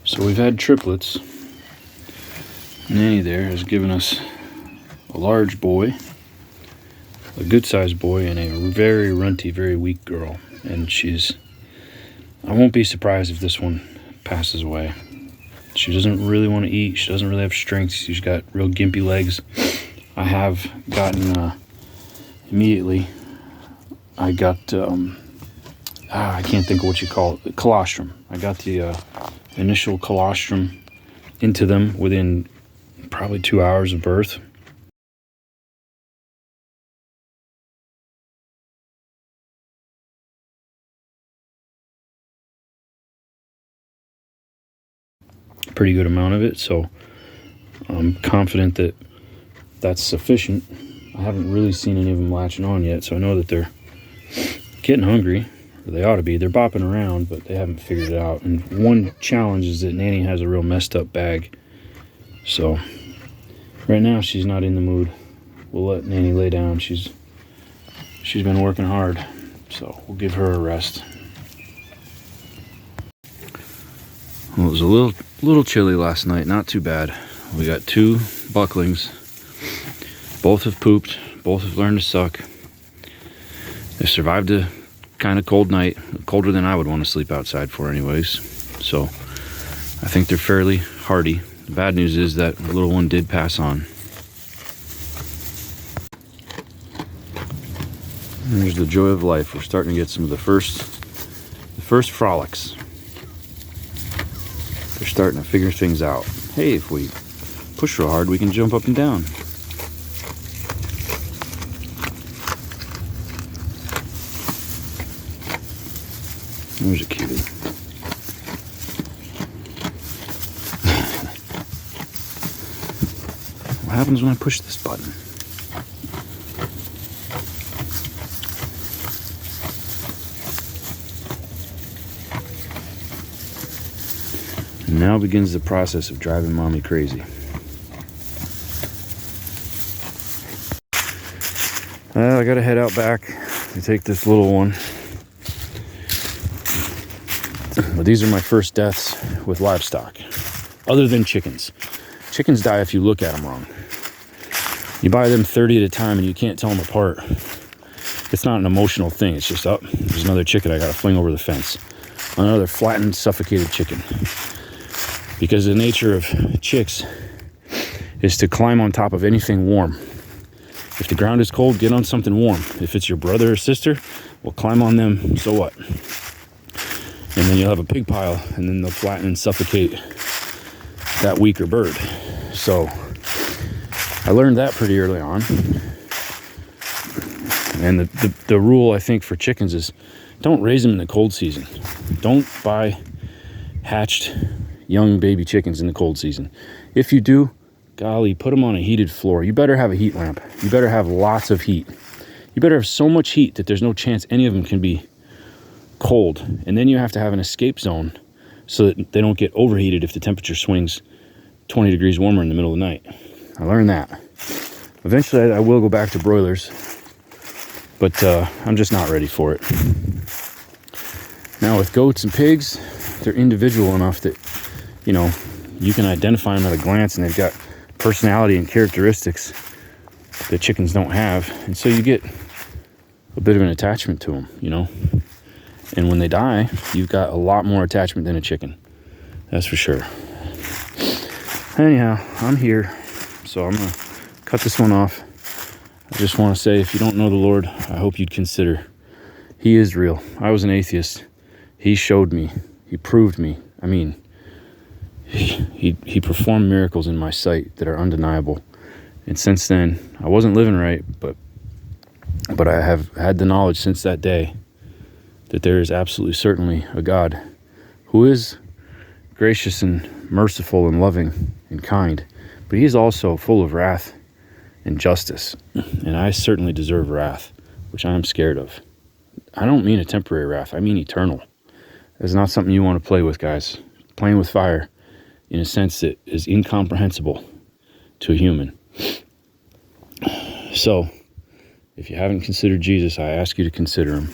So we've had triplets. Nanny there has given us a large boy, a good-sized boy, and a very runty, very weak girl. And I won't be surprised if this one passes away. She doesn't really want to eat. She doesn't really have strength. She's got real gimpy legs. I have gotten, immediately, I got, I can't think of what you call it, colostrum. I got the initial colostrum into them within probably 2 hours of birth. Pretty good amount of it, so I'm confident that that's sufficient. I haven't really seen any of them latching on yet, so I know that they're getting hungry, or they ought to be. They're bopping around, but they haven't figured it out. And one challenge is that Nanny has a real messed up bag, so right now she's not in the mood. We'll let Nanny lay down. She's been working hard, so we'll give her a rest. Well, it was a little chilly last night, not too bad. We got 2 bucklings. Both have pooped, both have learned to suck. They survived a kind of cold night, colder than I would want to sleep outside for anyways. So I think they're fairly hardy. The bad news is that the little one did pass on. And there's the joy of life. We're starting to get some of the first frolics. They're starting to figure things out. Hey, if we push real hard, we can jump up and down. There's a cutie. What happens when I push this button? And now begins the process of driving mommy crazy. I gotta head out back to take this little one. But these are my first deaths with livestock, other than chickens. Chickens die if you look at them wrong. You buy them 30 at a time and you can't tell them apart. It's not an emotional thing. It's just, oh, there's another chicken I gotta fling over the fence. Another flattened, suffocated chicken. Because the nature of chicks is to climb on top of anything warm. If the ground is cold, get on something warm. If it's your brother or sister, well, climb on them, so what? And then you'll have a pig pile, and then they'll flatten and suffocate that weaker bird. So I learned that pretty early on. And the rule, I think, for chickens is don't raise them in the cold season. Don't buy hatched young baby chickens in the cold season. If you do, golly, put them on a heated floor. You better have a heat lamp. You better have lots of heat. You better have so much heat that there's no chance any of them can be cold. And then you have to have an escape zone so that they don't get overheated if the temperature swings 20 degrees warmer in the middle of the night. I learned that. Eventually I will go back to broilers, but I'm just not ready for it. Now with goats and pigs, they're individual enough that, you know, you can identify them at a glance, and they've got personality and characteristics that chickens don't have. And so you get a bit of an attachment to them, you know. And when they die, you've got a lot more attachment than a chicken. That's for sure. Anyhow, I'm here. So I'm going to cut this one off. I just want to say, if you don't know the Lord, I hope you'd consider. He is real. I was an atheist. He showed me. He proved me. I mean, he performed miracles in my sight that are undeniable. And since then, I wasn't living right, but I have had the knowledge since that day that there is absolutely certainly a God who is gracious and merciful and loving and kind, but he is also full of wrath and justice. And I certainly deserve wrath, which I am scared of. I don't mean a temporary wrath. I mean eternal. It's not something you want to play with, guys. Playing with fire in a sense that is incomprehensible to a human. So, if you haven't considered Jesus, I ask you to consider him.